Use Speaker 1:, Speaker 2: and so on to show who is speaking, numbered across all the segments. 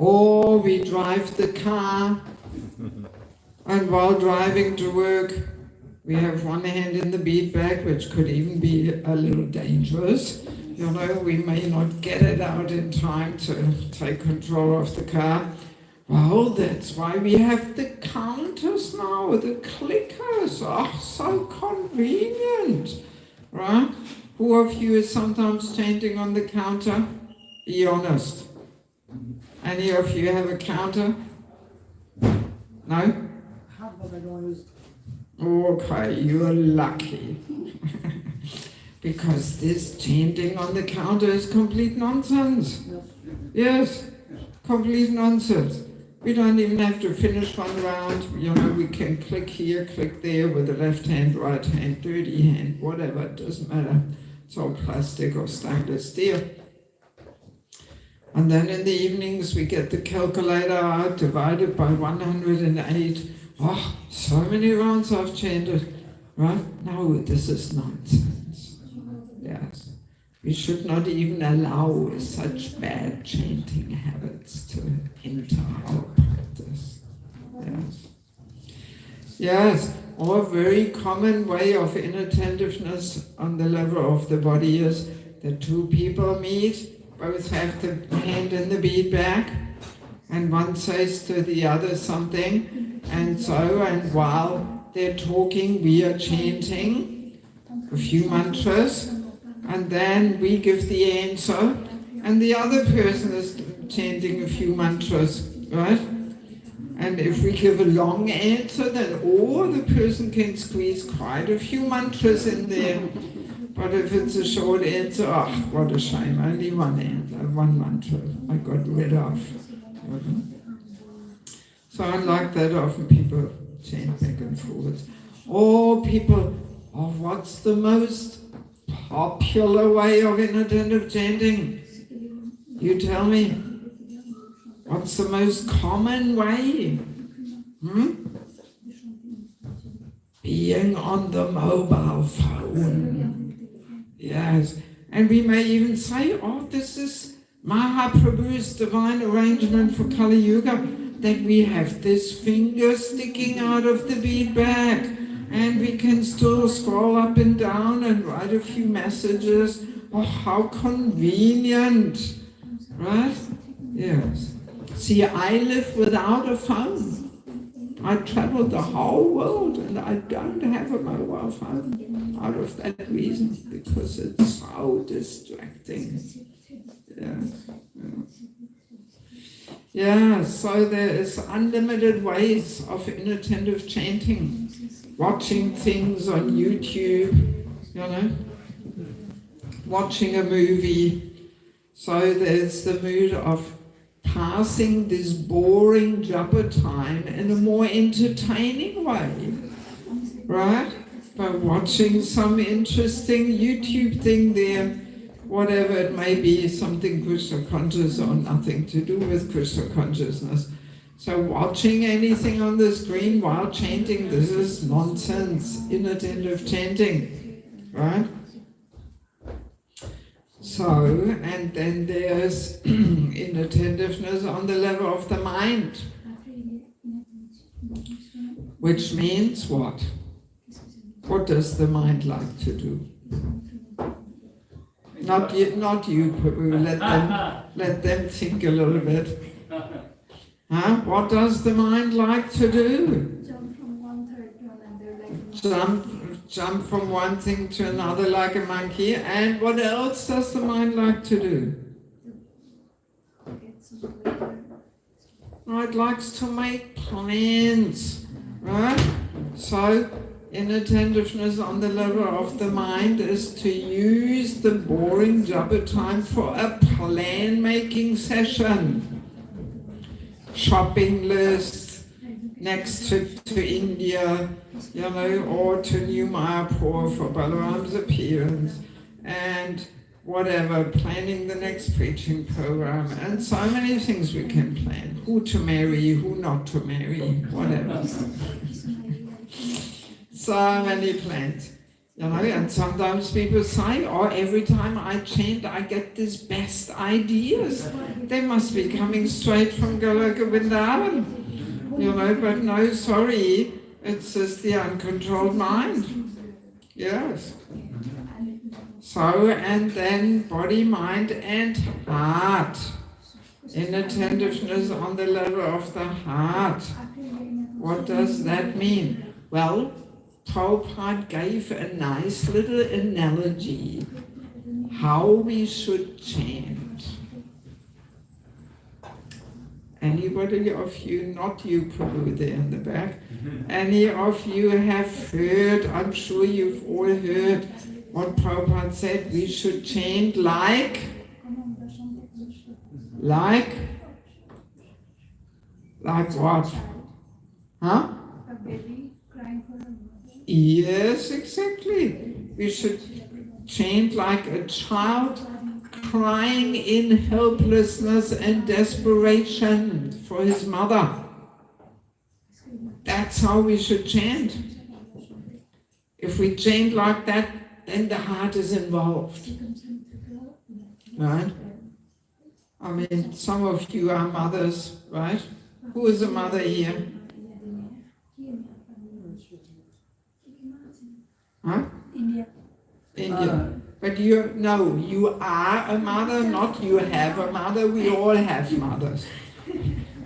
Speaker 1: Or we drive the car, and while driving to work, we have one hand in the bead bag, which could even be a little dangerous. You know, we may not get it out in time to take control of the car. Well, that's why we have the counters now, the clickers. Oh, so convenient, right? Who of you is sometimes chanting on the counter? Be honest. Any of you have a counter? No? Okay, you're lucky. Because this chanting on the counter is complete nonsense. Yes, complete nonsense. We don't even have to finish one round. You know, we can click here, click there with the left hand, right hand, dirty hand, whatever, it doesn't matter. It's all plastic or stainless steel. And then in the evenings we get the calculator out, divided by 108. Oh, so many rounds I've chanted. Right? No, this is nonsense. Yes. We should not even allow such bad chanting habits to enter our practice. Yes. Yes, or a very common way of inattentiveness on the level of the body is that two people meet, both have the hand in the bead bag, and one says to the other something, and while they're talking, we are chanting a few mantras, and then we give the answer, and the other person is chanting a few mantras, right? And if we give a long answer, then the person can squeeze quite a few mantras in there. But if it's a short answer, what a shame, only one answer, one mantra I got rid of. So unlike that, often people chant back and forwards. Or people, what's the most popular way of inattentive chanting? You tell me. What's the most common way? Being on the mobile phone. Yes. And we may even say, this is Mahaprabhu's divine arrangement for Kali Yuga, that we have this finger sticking out of the bead bag, and we can still scroll up and down and write a few messages. Oh, how convenient, right? Yes. See, I live without a phone. I travel the whole world and I don't have a mobile phone out of that reason, because it's so distracting. Yeah, so there is unlimited ways of inattentive chanting. Watching things on YouTube, watching a movie. So there's the mood of passing this boring japa time in a more entertaining way, right? By watching some interesting YouTube thing there, whatever it may be, something Krishna conscious or nothing to do with Krishna consciousness. So watching anything on the screen while chanting, this is nonsense, inattentive chanting, right? So, and then there's inattentiveness on the level of the mind, which means what? What does the mind like to do? Not you, Prabhu. Let them think a little bit. What does the mind like to do?
Speaker 2: Jump from one thing to another.
Speaker 1: Jump from one thing to another like a monkey. And what else does the mind like to do? It likes to make plans, right? So, inattentiveness on the level of the mind is to use the boring japa time for a plan-making session. Shopping list, next trip to India, or to New Mayapur for Balaram's appearance, and whatever, planning the next preaching program, and so many things we can plan. Who to marry, who not to marry, whatever. So many plans. You know, and sometimes people say, oh, every time I chant, I get these best ideas. They must be coming straight from Goloka Vrindavan. You know, but no, sorry, it's just the uncontrolled mind. Yes. So, and then body, mind, and heart. Inattentiveness on the level of the heart. What does that mean? Well, Prabhupada gave a nice little analogy how we should chant. Anybody of you, not you Prabhu there in the back, any of you have heard, I'm sure you've all heard what Prabhupada said, we should chant like what? Huh?
Speaker 2: A baby crying for a mother.
Speaker 1: Yes, exactly. We should chant like a child crying in helplessness and desperation for his mother. That's how we should chant. If we chant like that, then the heart is involved. Right? I mean, some of you are mothers, right? Who is a mother here? Huh? India. But you are a mother, not you have a mother. We all have mothers.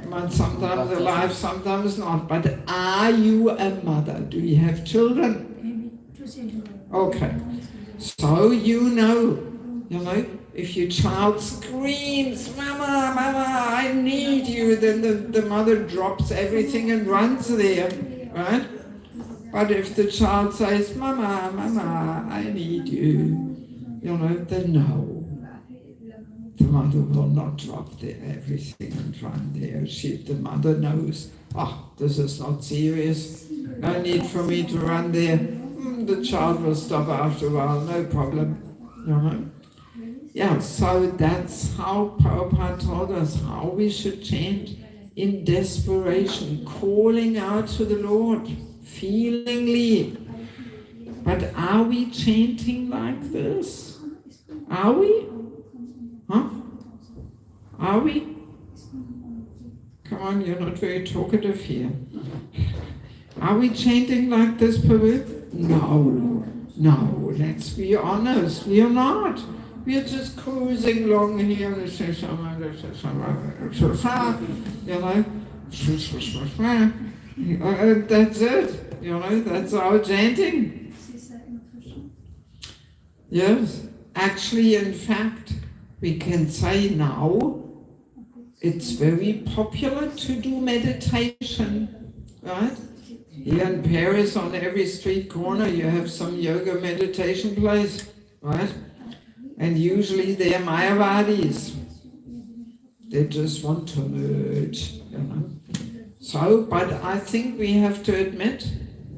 Speaker 1: But sometimes alive, sometimes not. But are you a mother? Do you have children? Okay. So you know, if your child screams, Mama, Mama, I need you, then the mother drops everything and runs there, right? But if the child says, Mama, Mama, I need you, then no. The mother will not drop everything and run there. The mother knows, this is not serious. No need for me to run there. The child will stop after a while, no problem. Yeah, so that's how Prabhupada told us how we should chant in desperation, calling out to the Lord, feelingly. But are we chanting like this? Are we? Huh? Are we? Come on, you're not very talkative here. Are we chanting like this, Prabhu? No, let's be honest, we are not. We are just cruising along here, that's it, that's our chanting. Yes, actually, in fact, we can say now, it's very popular to do meditation, right? Here in Paris, on every street corner, you have some yoga meditation place, right? And usually they're Mayavadis. They just want to merge, So, but I think we have to admit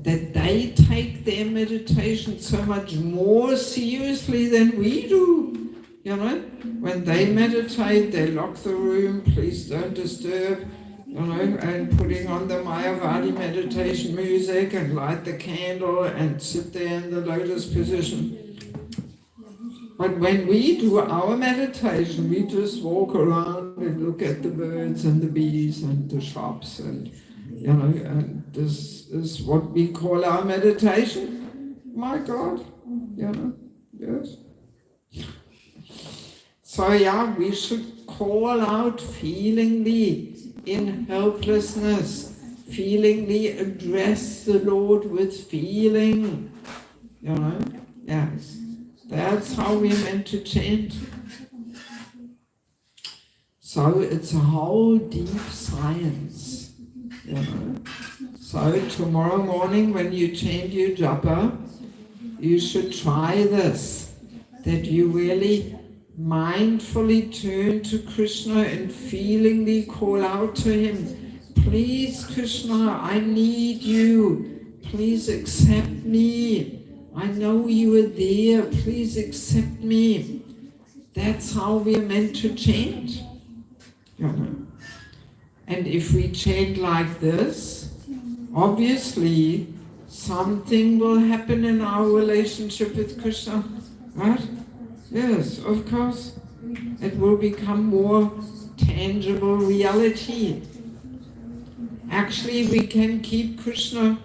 Speaker 1: that they take their meditation so much more seriously than we do. When they meditate, they lock the room, please don't disturb, and putting on the Mayavadi meditation music and light the candle and sit there in the lotus position. But when we do our meditation, we just walk around and look at the birds and the bees and the shops and, and this is what we call our meditation. My God, yes. So we should call out feelingly in helplessness, feelingly address the Lord with feeling, yes. That's how we're meant to chant. So it's a whole deep science. So tomorrow morning when you chant your japa, you should try this, that you really mindfully turn to Krishna and feelingly call out to him, please Krishna, I need you, please accept me. I know you are there, please accept me. That's how we are meant to chant. And if we chant like this, obviously something will happen in our relationship with Krishna, right? Yes, of course. It will become more tangible reality. Actually, we can keep Krishna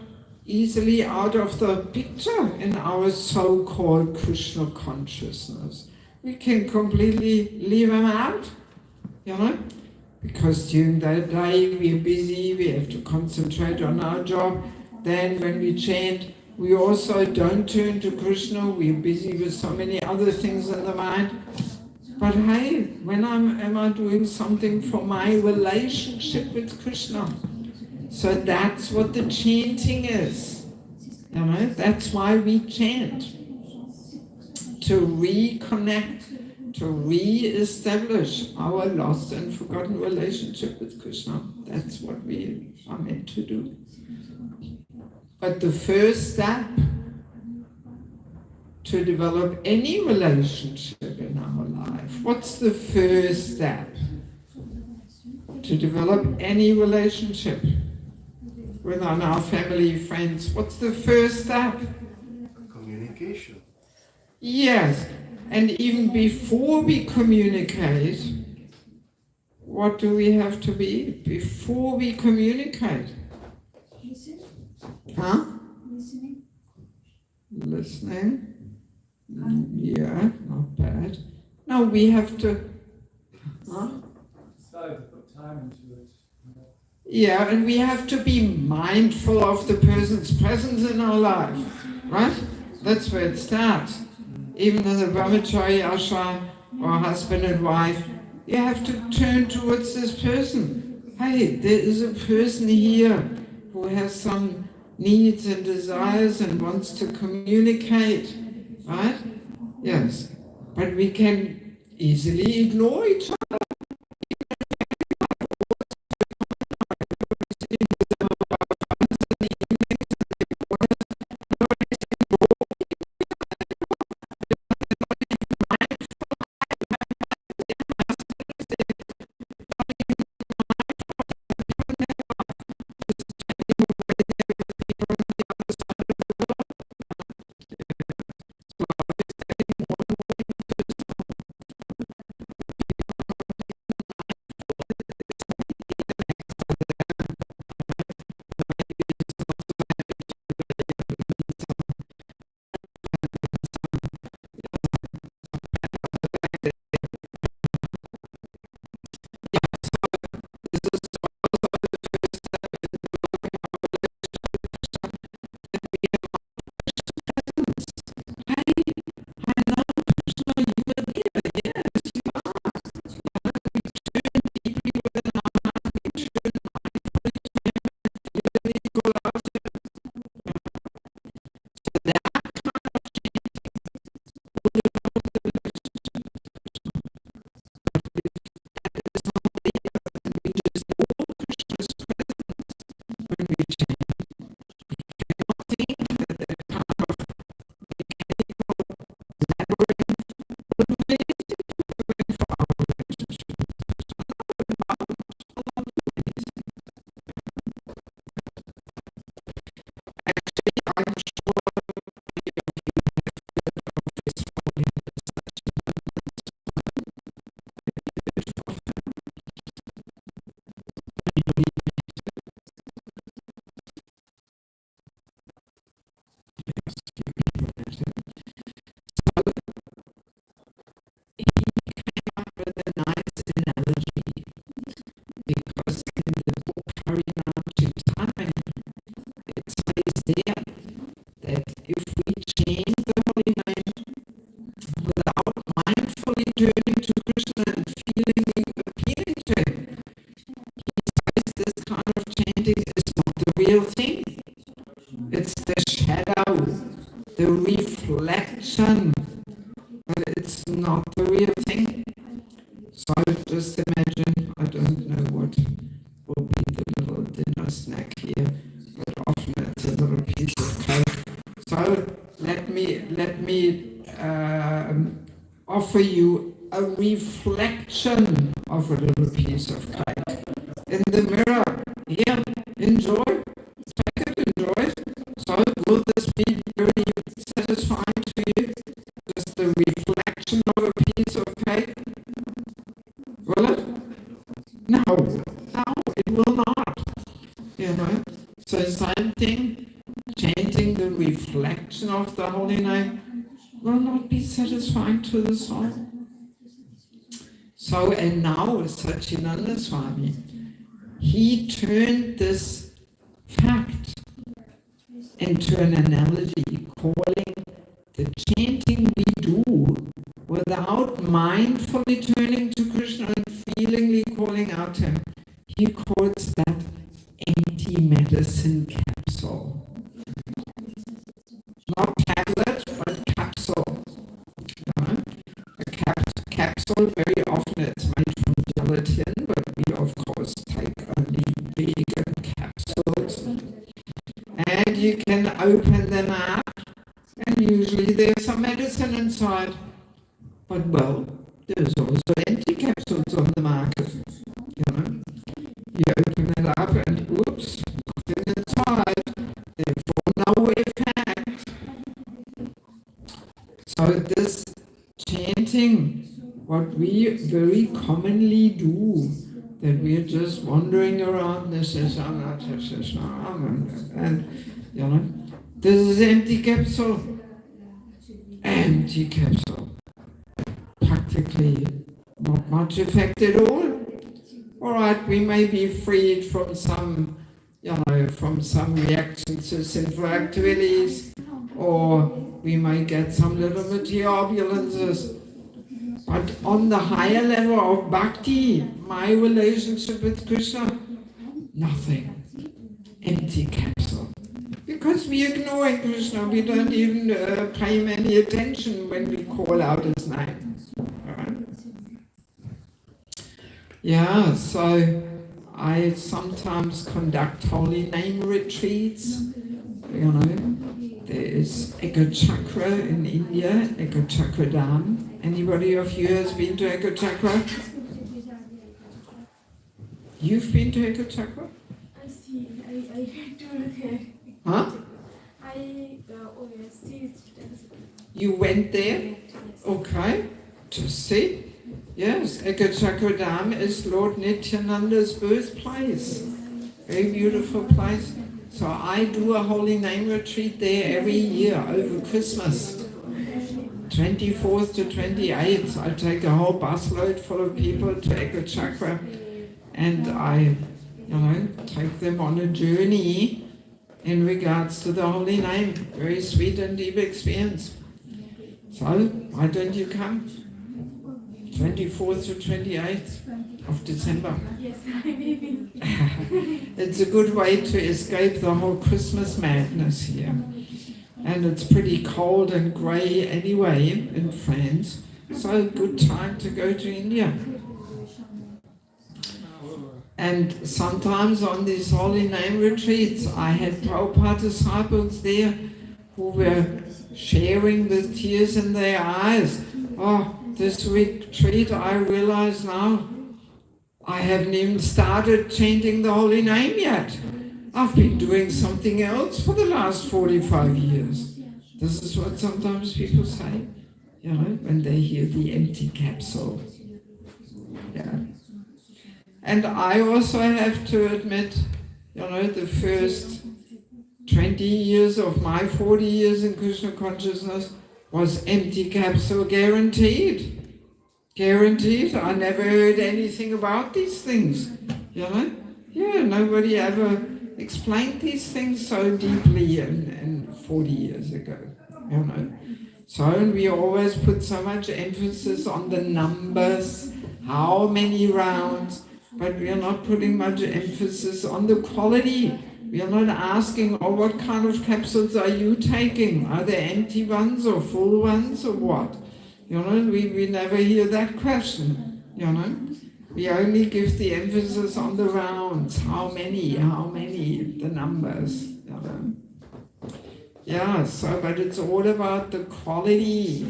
Speaker 1: easily out of the picture in our so-called Krishna consciousness. We can completely leave him out, you know? Because during the day we're busy, we have to concentrate on our job. Then when we chant, we also don't turn to Krishna, we're busy with so many other things in the mind. But hey, when am I doing something for my relationship with Krishna? So that's what the chanting is. You know, that's why we chant. To reconnect, to re-establish our lost and forgotten relationship with Krishna. That's what we are meant to do. But the first step to develop any relationship in our life, what's the first step to develop any relationship with our family, friends? What's the first step?
Speaker 3: Communication.
Speaker 1: Yes, and even before we communicate, what do we have to be before we communicate? Huh? Listening. Yeah, not bad. No, we have to. Huh?
Speaker 4: Started to put time into it.
Speaker 1: Yeah, and we have to be mindful of the person's presence in our life, right? That's where it starts. Even as a brahmachari ashram or husband and wife, you have to turn towards this person. Hey, there is a person here who has some needs and desires and wants to communicate, right? Yes, but we can easily ignore each other. But it's not the real thing. So just imagine, I don't know what will be the little dinner snack here, but often it's a little piece of cake. So let me offer you a reflection of a little piece of cake in the mirror. Here, enjoy. Take it, enjoy it. So chanting the reflection of the holy name, will not be satisfying to the soul. So, and now Satchidananda Swami, he turned this fact into an analogy, calling the chanting we do without mindfully turning to Krishna and feelingly calling out to him. He calls that empty medicine capsule. Not tablet, but capsule. A capsule, very often it's made from gelatin, but we of course take only vegan capsules. And you can open them up, and usually there's some medicine inside. But well, there's also empty capsules on the market. You open it up and oops, nothing inside. Therefore, no effect. So this chanting, what we very commonly do, that we are just wandering around, this is and this is empty capsule. Empty capsule. Practically not much effect at all. All right, we may be freed from some, from some reaction to sinful activities, or we may get some little material opulences. But on the higher level of bhakti, my relationship with Krishna, nothing. Empty capsule. Because we ignore Krishna, we don't even pay him any attention when we call out his name. Right? Yeah, so I sometimes conduct holy name retreats. There is Ekachakra in India, Ekachakra Dham. Anybody of you has been to Ekachakra? You've been to Ekachakra?
Speaker 2: I see. I went to there.
Speaker 1: Huh? You went there? Okay. To see? Yes, Ekachakra Dham is Lord Nityananda's birthplace. Very beautiful place. So I do a holy name retreat there every year over Christmas. 24th to 28th, I take a whole busload full of people to Ekachakra, and I, take them on a journey in regards to the holy name. Very sweet and deep experience. So, why don't you come? 24th to 28th of December.
Speaker 2: Yes, maybe.
Speaker 1: It's a good way to escape the whole Christmas madness here. And it's pretty cold and grey anyway in France, so good time to go to India. And sometimes on these holy name retreats, I had Prabhupada disciples there who were sharing with tears in their eyes. Oh, this retreat, I realize now, I haven't even started chanting the holy name yet. I've been doing something else for the last 45 years. This is what sometimes people say, when they hear the empty capsule. Yeah. And I also have to admit, the first 20 years of my 40 years in Krishna consciousness was empty capsule guaranteed. Guaranteed. I never heard anything about these things, nobody ever explained these things so deeply in 40 years ago, So we always put so much emphasis on the numbers, how many rounds, but we are not putting much emphasis on the quality. We are not asking, what kind of capsules are you taking? Are they empty ones or full ones or what? We never hear that question, We only give the emphasis on the rounds, how many, the numbers, Yeah, so, but it's all about the quality,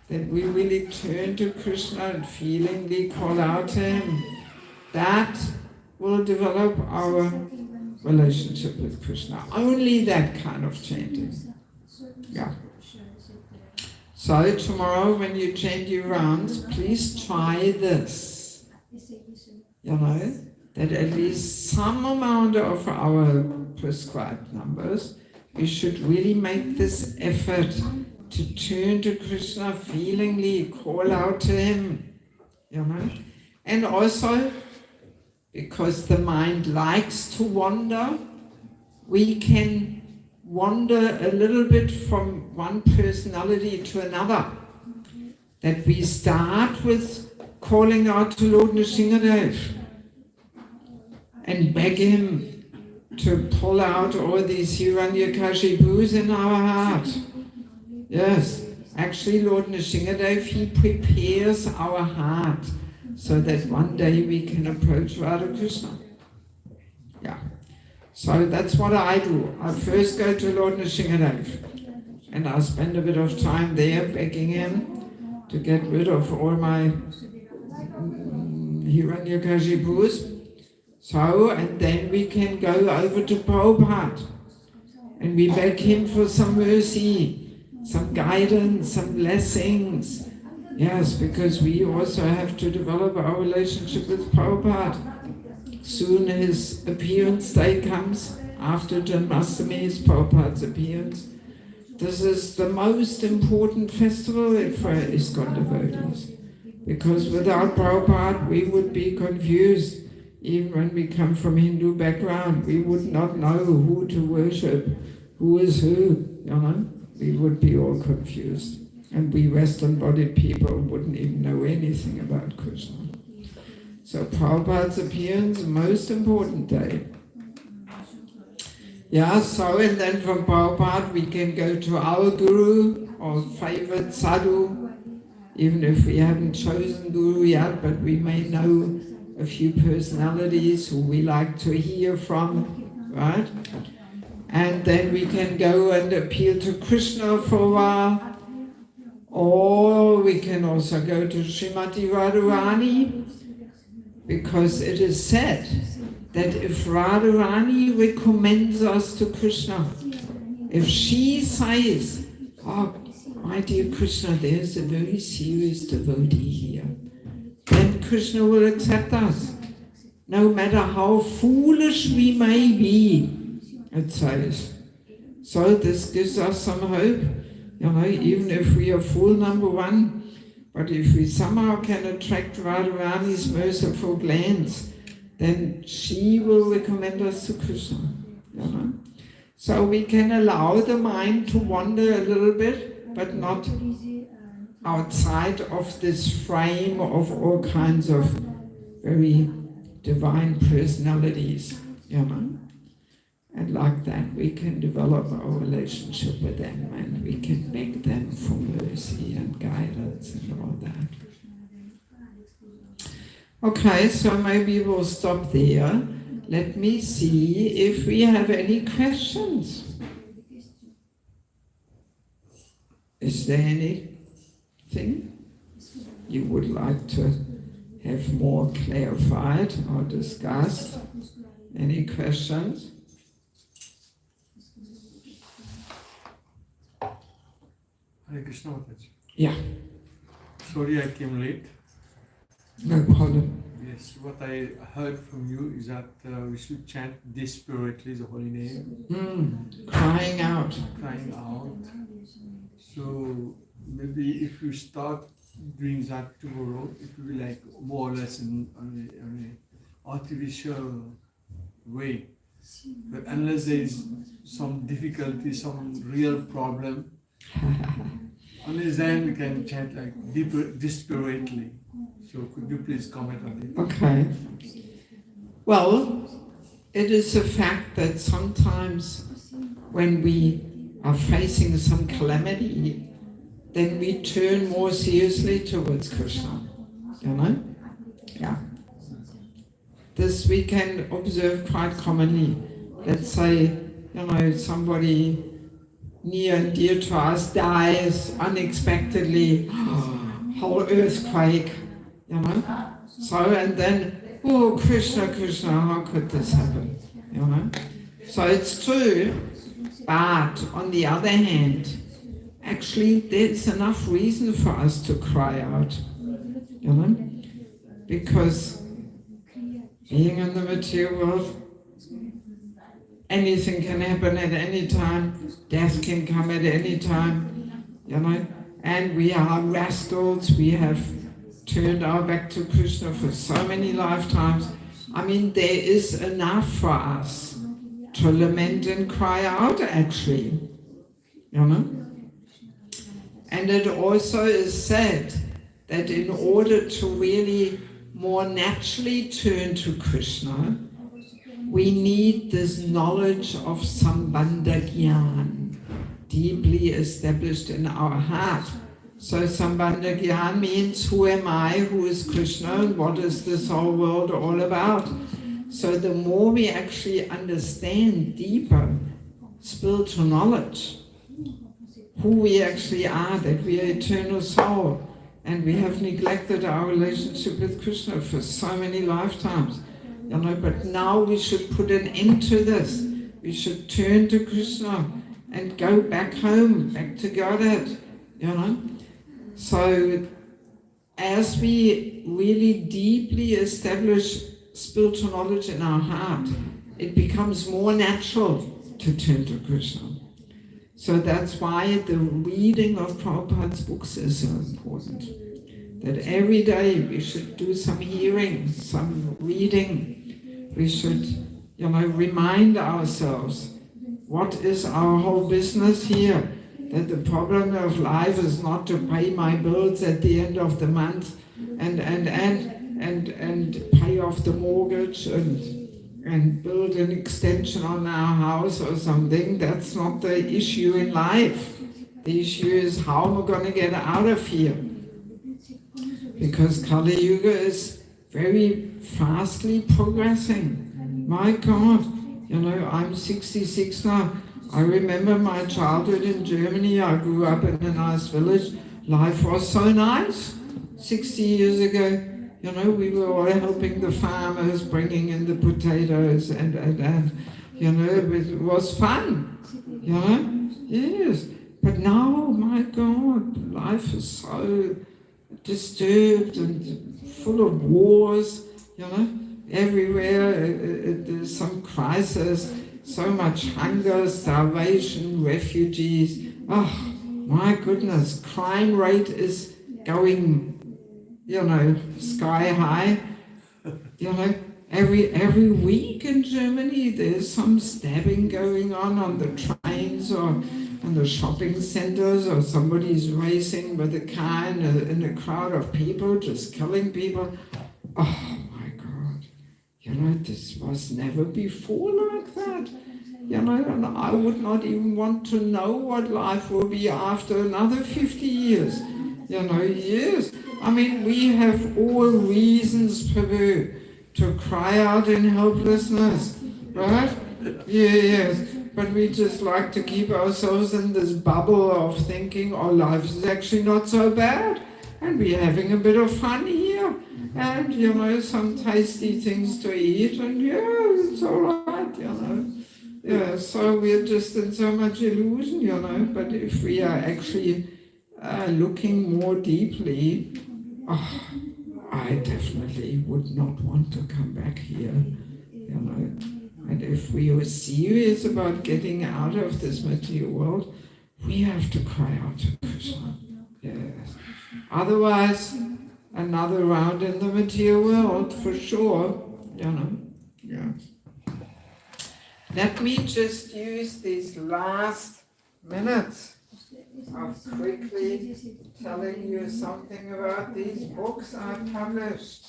Speaker 1: that we really turn to Krishna and feelingly call out to him. That will develop our relationship with Krishna. Only that kind of chanting. Yeah. So tomorrow when you chant your rounds, please try this. That at least some amount of our prescribed numbers. We should really make this effort to turn to Krishna feelingly, call out to him, And also, because the mind likes to wander, we can wander a little bit from one personality to another. That we start with calling out to Lord Nrsimhadev and beg him to pull out all these Hiranyakashipus in our heart. Yes, actually Lord Nrsimhadev, he prepares our heart so that one day we can approach Radha Krishna. Yeah. So that's what I do. I first go to Lord Nrsimhadev and I spend a bit of time there begging him to get rid of all my Hiranyakashipus. So, and then we can go over to Prabhupada and we beg him for some mercy, some guidance, some blessings. Yes, because we also have to develop our relationship with Prabhupada. Soon his appearance day comes, after Janmashtami is Prabhupada's appearance. This is the most important festival for ISKCON devotees, because without Prabhupada we would be confused. Even when we come from Hindu background, we would not know who to worship, who is who, We would be all confused. And we Western-bodied people wouldn't even know anything about Krishna. So Prabhupada's appearance, most important day. Yeah, so and then from Prabhupada we can go to our Guru, or favorite sadhu, even if we haven't chosen Guru yet, but we may know a few personalities who we like to hear from, right? And then we can go and appeal to Krishna for a while, or we can also go to Srimati Radharani, because it is said that if Radharani recommends us to Krishna, if she says, "Oh, my dear Krishna, there's a very serious devotee here," then Krishna will accept us. No matter how foolish we may be, it says. So this gives us some hope, even if we are fool number one. But if we somehow can attract Radharani's merciful glance, then she will recommend us to Krishna. So we can allow the mind to wander a little bit, but not outside of this frame of all kinds of very divine personalities, And like that we can develop our relationship with them, and we can beg them for mercy and guidance and all that. Okay, so maybe we'll stop there. Let me see if we have any questions. Is there anything you would like to have more clarified or discussed? Any questions?
Speaker 3: Hare Krishna Mataji.
Speaker 1: Yeah.
Speaker 3: Sorry I came late.
Speaker 1: No problem.
Speaker 3: Yes, what I heard from you is that we should chant desperately the holy name.
Speaker 1: Crying out.
Speaker 3: Crying out. So maybe if you start doing that tomorrow, it will be like more or less in an artificial way. But unless there is some difficulty, some real problem, only then we can chant like desperately. So could you please comment on it?
Speaker 1: Okay. Well, it is a fact that sometimes when we are facing some calamity, then we turn more seriously towards Krishna. Yeah. This we can observe quite commonly. Let's say, somebody near and dear to us dies unexpectedly, whole earthquake, So, and then, oh, Krishna, Krishna, how could this happen? So it's true, but on the other hand, actually there's enough reason for us to cry out, because being in the material world, anything can happen at any time, death can come at any time, you know, and we are rascals, we have turned our back to Krishna for so many lifetimes. I mean, there is enough for us to lament and cry out, actually, you know. And it also is said that in order to really more naturally turn to Krishna, we need this knowledge of Sambandha Gyan, deeply established in our heart. So Sambandha Gyan means, who am I, who is Krishna, and what is this whole world all about? So the more we actually understand deeper spiritual knowledge, who we actually are, that we are eternal soul, and we have neglected our relationship with Krishna for so many lifetimes, you know, but now we should put an end to this. We should turn to Krishna and go back home, back to Godhead, you know. So as we really deeply establish spiritual knowledge in our heart, it becomes more natural to turn to Krishna. So that's why the reading of Prabhupada's books is so important. That every day we should do some hearing, some reading. We should, you know, remind ourselves, what is our whole business here? That the problem of life is not to pay my bills at the end of the month and pay off the mortgage and build an extension on our house or something. That's not the issue in life. The issue is how we're going to get out of here. Because Kali Yuga is very fastly progressing. My God, you know, I'm 66 now. I remember my childhood in Germany. I grew up in a nice village. Life was so nice. 60 years ago, you know, we were all helping the farmers, bringing in the potatoes, and you know, it was fun, you know, yes. But now, my God, life is so disturbed and full of wars, you know, everywhere there's some crisis, so much hunger, starvation, refugees. Oh, my goodness, crime rate is going, you know, sky high. You know, every week in Germany there's some stabbing going on the trains or in the shopping centers, or somebody's racing with a car in a crowd of people, just killing people. Oh my God, you know, this was never before like that. You know, and I would not even want to know what life will be after another 50 years. You know, yes. I mean, we have all reasons, Prabhu, to cry out in helplessness, right? Yes, but we just like to keep ourselves in this bubble of thinking, oh, life is actually not so bad, and we're having a bit of fun here, and, you know, some tasty things to eat, and yeah, it's all right, you know. Yeah, so we're just in so much illusion, you know, but if we are actually looking more deeply, oh, I definitely would not want to come back here, you know. And if we are serious about getting out of this material world, we have to cry out to Krishna. Yes. Otherwise, another round in the material world for sure, you know. Yes. Let me just use these last minutes of quickly telling you something about these books I published,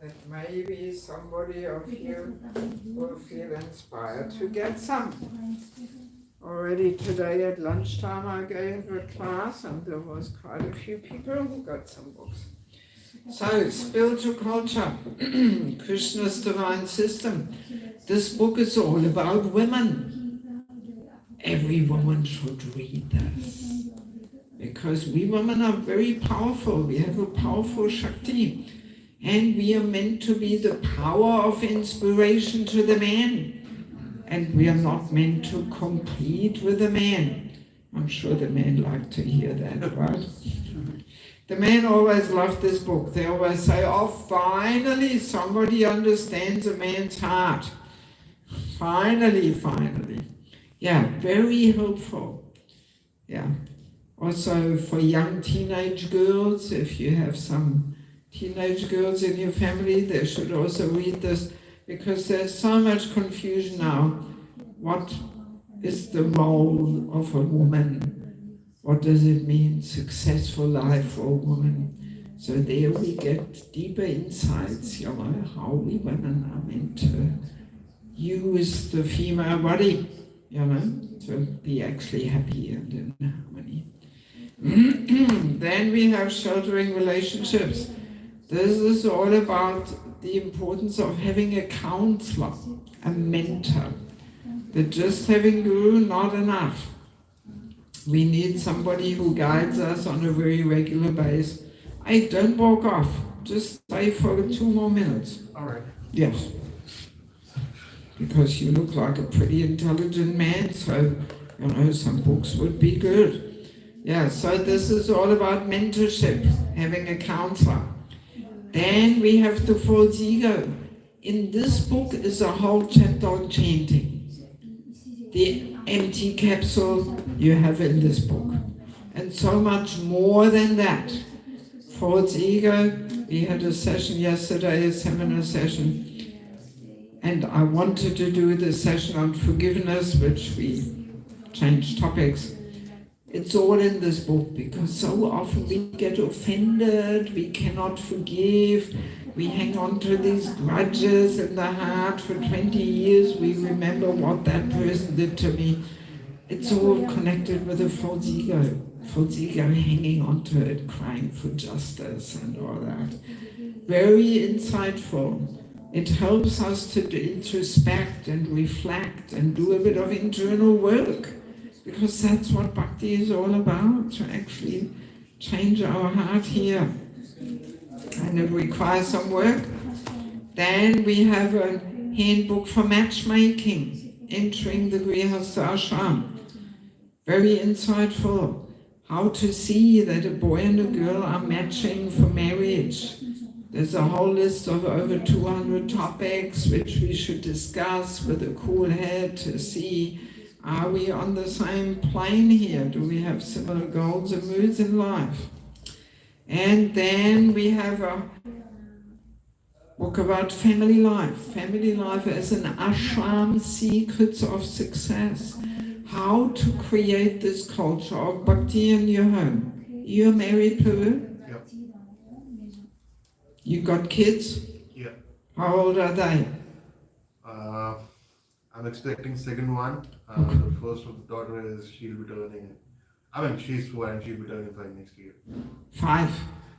Speaker 1: that maybe somebody of you will feel inspired to get some. Already today at lunchtime I gave a class and there was quite a few people who got some books. So, spiritual culture, Krishna's divine system. This book is all about women. Every woman should read this, because we women are very powerful. We have a powerful Shakti, and we are meant to be the power of inspiration to the man, and we are not meant to compete with the man. I'm sure the men like to hear that, right? The men always love this book. They always say, oh, finally somebody understands a man's heart. Finally. Yeah, very helpful. Yeah. Also for young teenage girls, if you have some teenage girls in your family, they should also read this, because there's so much confusion now. What is the role of a woman? What does it mean, successful life for a woman? So there we get deeper insights, you know, how we women are meant to use the female body, you know, to be actually happy and in harmony. Then we have sheltering relationships. This is all about the importance of having a counselor, a mentor. That just having guru, not enough. We need somebody who guides us on a very regular basis. Hey, don't walk off. Just stay for 2 more minutes.
Speaker 5: All right.
Speaker 1: Yes. Because you look like a pretty intelligent man, so, you know, some books would be good. Yeah, so this is all about mentorship, having a counselor. Then we have the false ego. In this book is a whole chapter on chanting. The empty capsule you have in this book. And so much more than that. False ego, we had a session yesterday, a seminar session, and I wanted to do the session on forgiveness, which we changed topics. It's all in this book, because so often we get offended, we cannot forgive, we hang on to these grudges in the heart for 20 years, we remember what that person did to me. It's all connected with a false ego hanging on to it, crying for justice and all that. Very insightful. It helps us to introspect and reflect and do a bit of internal work. Because that's what bhakti is all about, to actually change our heart here. And it requires some work. Then we have a handbook for matchmaking, entering the Grihastha ashram. Very insightful. How to see that a boy and a girl are matching for marriage. There's a whole list of over 200 topics which we should discuss with a cool head to see, are we on the same plane here? Do we have similar goals and moods in life? And then we have a book about family life. Family life as an ashram, secrets of success. How to create this culture of bhakti in your home. You're married, Prabhu?
Speaker 5: Yep.
Speaker 1: You got kids?
Speaker 5: Yeah.
Speaker 1: How old are they?
Speaker 5: I'm expecting second one.
Speaker 1: Okay.
Speaker 5: The first daughter is, she'll be turning, she's 4 and she'll be turning 5 next year.
Speaker 1: 5?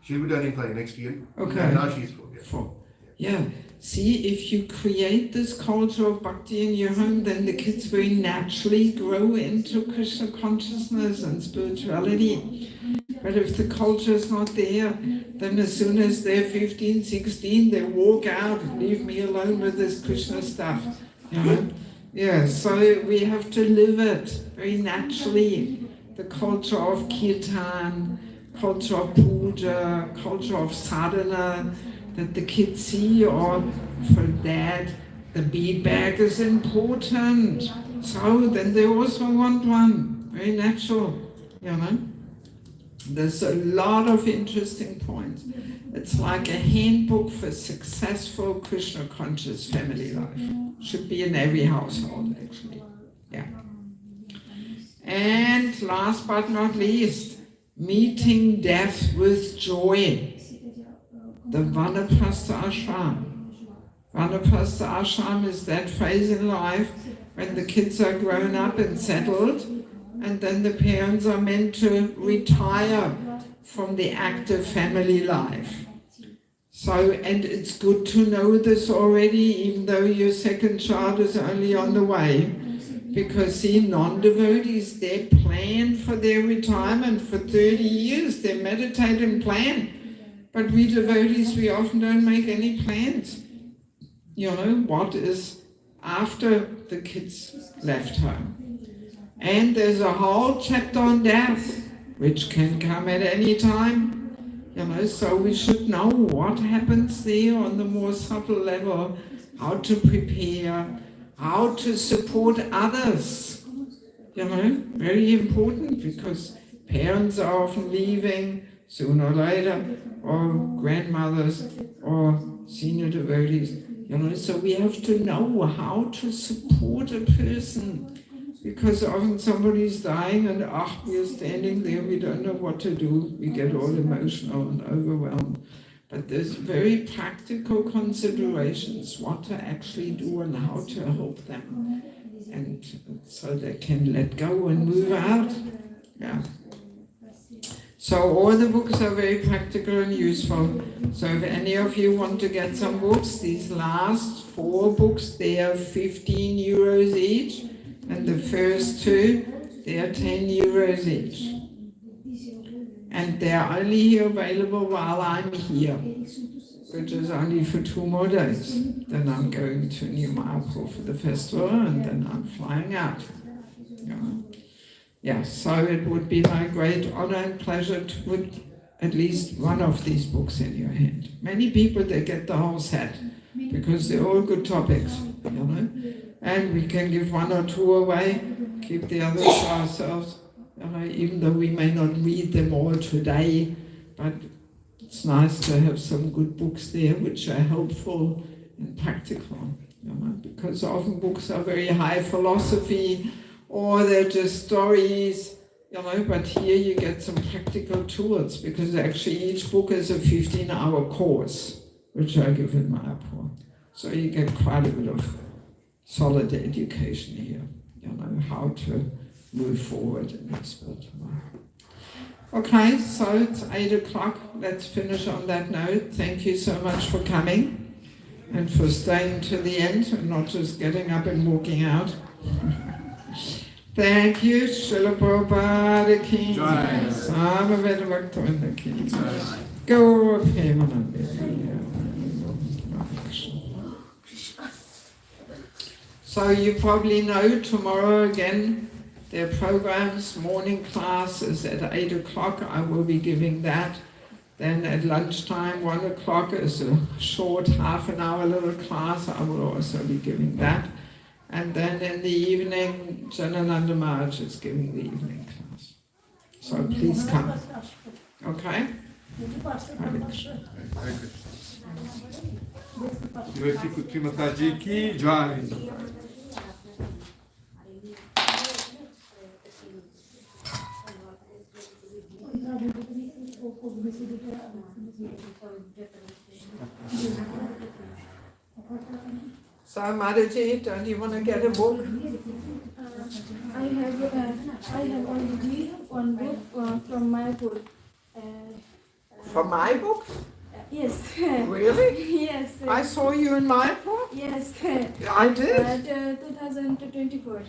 Speaker 5: She'll be turning 5 next year.
Speaker 1: Okay.
Speaker 5: And now she's 4. Yeah.
Speaker 1: 4. Yeah. See, if you create this culture of bhakti in your home, then the kids very naturally grow into Krishna consciousness and spirituality. But if the culture is not there, then as soon as they're 15, 16, they walk out, leave me alone with this Krishna stuff. You know? Yeah, so we have to live it very naturally. The culture of kirtan, culture of puja, culture of sadhana, that the kids see, or for dad, the bead bag is important. So then they also want one. Very natural, you know. There's a lot of interesting points. It's like a handbook for successful Krishna conscious family life. Should be in every household, actually. Yeah. And last but not least, meeting death with joy. The Vanaprastha ashram. Vanaprastha ashram is that phase in life when the kids are grown up and settled, and then the parents are meant to retire from the active family life. So, and it's good to know this already, even though your second child is only on the way, because see, non-devotees, they plan for their retirement for 30 years, they meditate and plan. But we devotees, we often don't make any plans. You know, what is after the kids left home. And there's a whole chapter on death, which can come at any time. You know, so we should know what happens there on the more subtle level, how to prepare, how to support others. You know, very important, because parents are often leaving sooner or later, or grandmothers, or senior devotees. You know, so we have to know how to support a person, because often somebody's dying and we're standing there, we don't know what to do, we get all emotional and overwhelmed. But there's very practical considerations, what to actually do and how to help them, and so they can let go and move out. Yeah. So all the books are very practical and useful. So if any of you want to get some books, these last 4 books, they are 15 euros each, and the first 2, they are 10 euros each. And they are only available while I'm here, which is only for 2 more days. Then I'm going to New Mayapur for the festival, and then I'm flying out. Yeah, so it would be my great honor and pleasure to put at least one of these books in your hand. Many people, they get the whole set, because they're all good topics, you know. And we can give 1 or 2 away, keep the others for ourselves, you know, even though we may not read them all today, but it's nice to have some good books there which are helpful and practical, you know, because often books are very high philosophy, or they're just stories, you know, but here you get some practical tools, because actually each book is a 15-hour course, which I give in Mayapur. So you get quite a bit of solid education here, you know, how to move forward in the spiritual life. Okay, so it's 8 o'clock. Let's finish on that note. Thank you so much for coming and for staying to the end and not just getting up and walking out. Thank you, Srila Prabhupada ki jai, Samaveda Bhaktivinoda ki jai, Gaura Premanande. So you probably know tomorrow again, their programs, morning class is at 8 o'clock, I will be giving that. Then at lunchtime, 1 o'clock is a short half an hour little class, I will also be giving that. And then in the evening, Janananda Maharaj is giving the evening class. So please come. Okay? Hare Krishna.
Speaker 3: Devaki Putri Mataji ki jai.
Speaker 1: So Mataji, don't you want to get a book?
Speaker 2: I have already one book from my book.
Speaker 1: From my book?
Speaker 2: Yes.
Speaker 1: Really?
Speaker 2: Yes.
Speaker 1: I saw you in my book?
Speaker 2: Yes.
Speaker 1: I did?
Speaker 2: 2024.